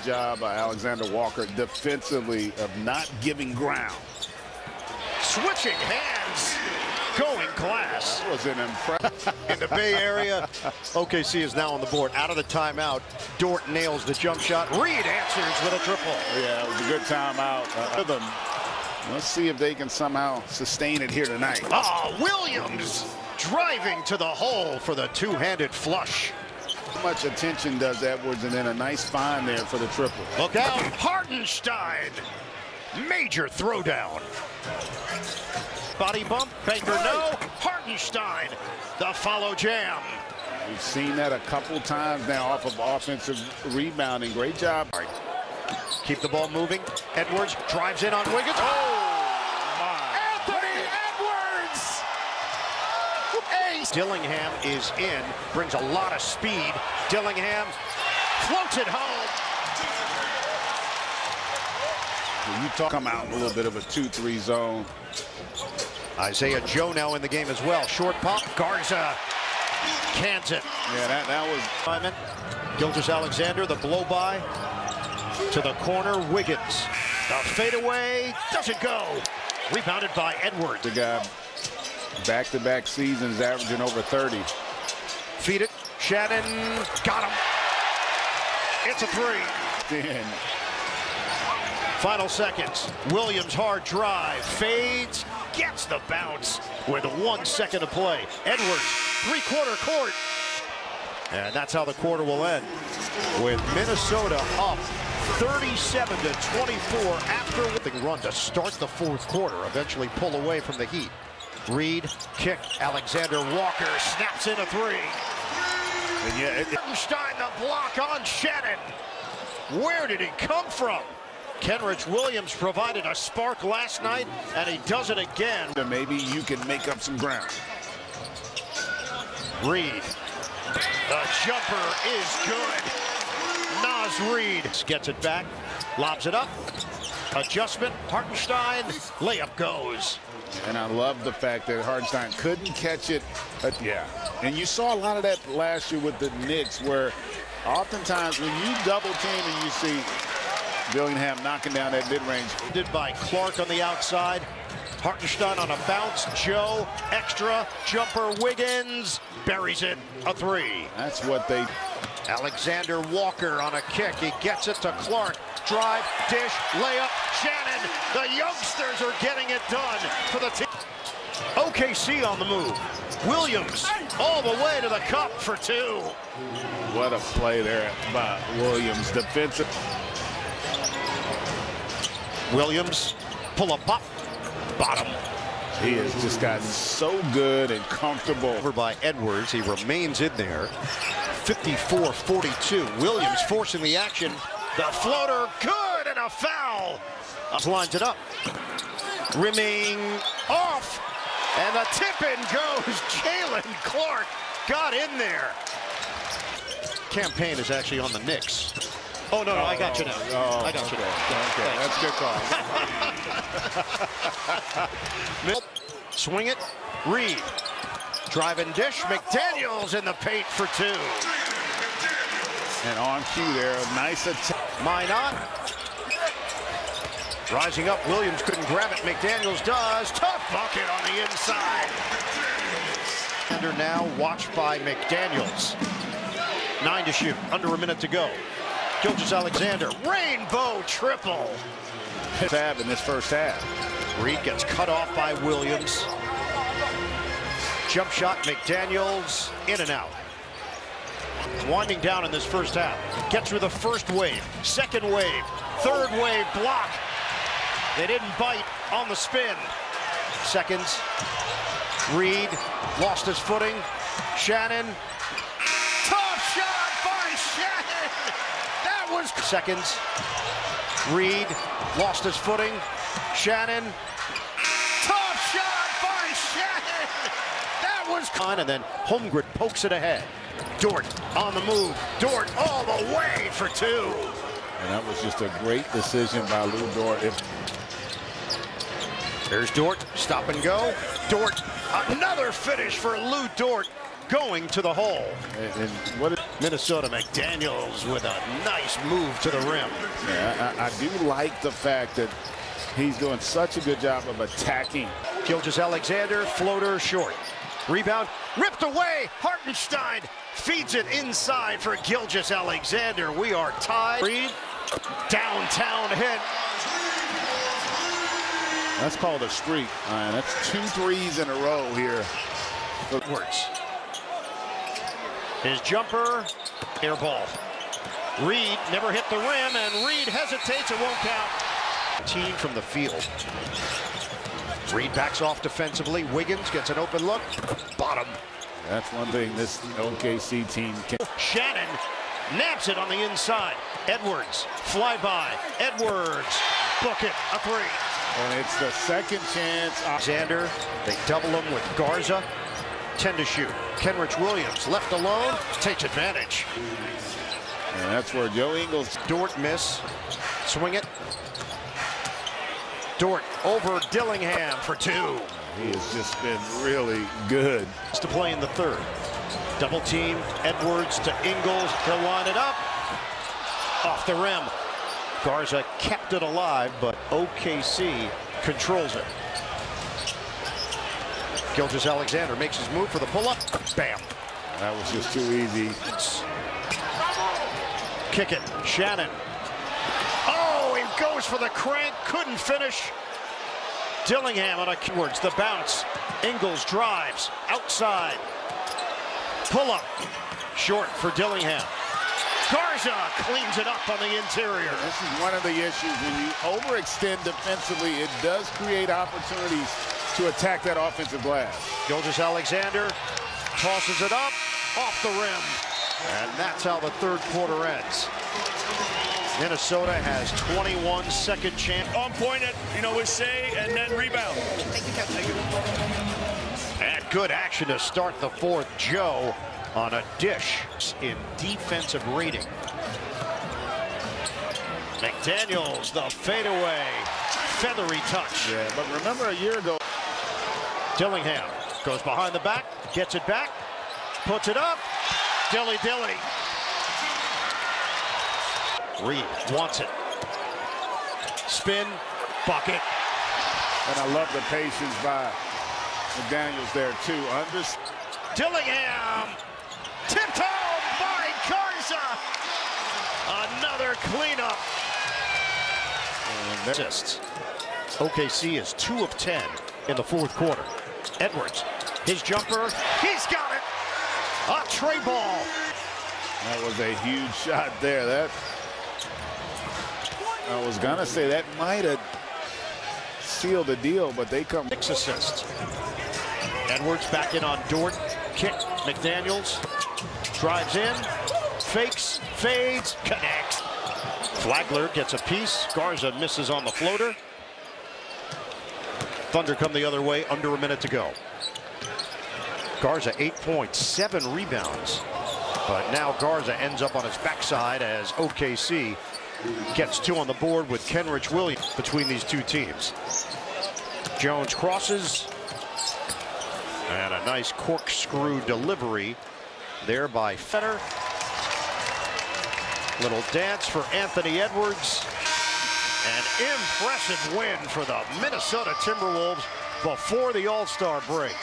Job by Alexander Walker defensively of not giving ground. Switching hands, going glass. That was an impressive. In the Bay Area, OKC is now on the board. Out of the timeout, Dort nails the jump shot. Reed answers with a triple. Yeah, it was a good timeout. Let's see if they can somehow sustain it here tonight. Williams driving to the hole for the two-handed flush. How much attention does Edwards, and then a nice find there for the triple. Look out, Hartenstein. Major throwdown. Body bump, Baker no. Hartenstein, the follow jam. We've seen that a couple times now off of offensive rebounding. Great job. Keep the ball moving. Edwards drives in on Wiggins. Anthony Edwards! Ace. Dillingham is in, brings a lot of speed. Dillingham floats it home. When you come out in a little bit of a 2-3 zone. Isaiah Joe now in the game as well. Short pop, Garza cans it. Yeah, that was Simon. Gilgeous-Alexander, the blow by to the corner. Wiggins, the fadeaway doesn't go. Rebounded by Edwards. The guy back-to-back seasons averaging over 30. Feed it. Shannon got him. It's a three. Then Final seconds. Williams hard drive. Fades. Gets the bounce with 1 second to play. Edwards, three-quarter court. And that's how the quarter will end. With Minnesota up 37-24 after the run to start the fourth quarter. Eventually pull away from the Heat. Reed, kick. Alexander Walker snaps in a three. and yeah, Hartenstein the block on Shannon. Where did he come from? Kenrich Williams provided a spark last night, and he does it again. Maybe you can make up some ground. Reed. The jumper is good. Naz Reed gets it back, lobs it up. Adjustment. Hartenstein. Layup goes. And I love the fact that Hartenstein couldn't catch it. Yeah. And you saw a lot of that last year with the Knicks, where oftentimes when you double team and you see Dillingham knocking down that mid-range. Did by Clark on the outside. Hartenstein on a bounce. Joe, extra, jumper, Wiggins, buries it, a three. That's what they... Alexander Walker on a kick. He gets it to Clark. Drive, dish, layup, Shannon. The youngsters are getting it done for the team. OKC on the move. Williams all the way to the cup for two. What a play there by Williams. Defensive. Williams, pull up pop, bottom. He has just gotten so good and comfortable. Over by Edwards, he remains in there. 54-42, Williams forcing the action. The floater, good, and a foul. Lines it up. Rimming off, and the tip-in goes. Jalen Clark got in there. Campaign is actually on the Knicks. Oh, no, I got you now. I got you now. Okay, that's a good call. Swing it. Reed. Drive and dish. McDaniels in the paint for two. And on cue there, a nice attack. Minot. Rising up. Williams couldn't grab it. McDaniels does. Tough bucket on the inside. Under now, watched by McDaniels. 9 to shoot. Under a minute to go. Gilgeous-Alexander, rainbow triple. Tab in this first half. Reed gets cut off by Williams. Jump shot, McDaniels, in and out. Winding down in this first half. Gets through the first wave, second wave, third wave, block. They didn't bite on the spin. Seconds. Reed lost his footing. Shannon. Tough shot by Shannon. That was seconds. Reed lost his footing. Shannon. Tough shot by Shannon. That was and then Holmgren pokes it ahead. Dort on the move. Dort all the way for two. And that was just a great decision by Lou Dort. There's Dort, stop and go. Dort, another finish for Lou Dort, going to the hole. And what Minnesota, McDaniels with a nice move to the rim. Yeah, I do like the fact that he's doing such a good job of attacking. Gilgeous-Alexander, floater short. Rebound, ripped away. Hartenstein feeds it inside for Gilgeous-Alexander. We are tied. Reed, downtown hit. That's called a streak. That's 2 threes in a row here. Edwards. His jumper, air ball. Reed never hit the rim, and Reed hesitates. It won't count. Team from the field. Reed backs off defensively. Wiggins gets an open look. Bottom. That's one thing this OKC team can. Shannon naps it on the inside. Edwards, fly by. Edwards, book it, a three. And it's the second chance. Alexander, they double him with Garza. 10 to shoot. Kenrich Williams, left alone, takes advantage. And that's where Joe Ingles. Dort miss. Swing it. Dort over Dillingham for 2. He has just been really good. To play in the third. Double team, Edwards to Ingles. He'll line it up. Off the rim. Garza kept it alive, but OKC controls it. Gilgeous-Alexander makes his move for the pull-up. Bam. That was just too easy. Kick it. Shannon. Oh, he goes for the crank. Couldn't finish. Dillingham on a towards the bounce. Ingles drives. Outside. Pull-up. Short for Dillingham. Garza cleans it up on the interior. This is one of the issues. When you overextend defensively, it does create opportunities to attack that offensive glass. Gilgeous-Alexander tosses it up off the rim. And that's how the third quarter ends. Minnesota has 21 second chance. On point it, with Shea and then rebound. And good action to start the fourth. Joe on a dish in defensive rating. McDaniels, the fadeaway, feathery touch. Yeah, but remember a year ago. Dillingham goes behind the back, gets it back, puts it up. Dilly. Reed wants it. Spin, bucket. And I love the patience by McDaniels there too. Dillingham, tipped home by Garza. Another cleanup. Assists. OKC is 2 of 10 in the fourth quarter. Edwards, his jumper, he's got it. A tray ball. That was a huge shot there. I was gonna say that might have sealed the deal, but they come. 6 assists. Edwards back in on Dort. Kick. McDaniels drives in, fakes, fades, connects. Flagler gets a piece. Garza misses on the floater. Thunder come the other way, under a minute to go. Garza 8 points, 7 rebounds. But now Garza ends up on his backside as OKC gets 2 on the board with Kenrich Williams between these two teams. Jones crosses. And a nice corkscrew delivery there by Fetter. Little dance for Anthony Edwards. An impressive win for the Minnesota Timberwolves before the All-Star break.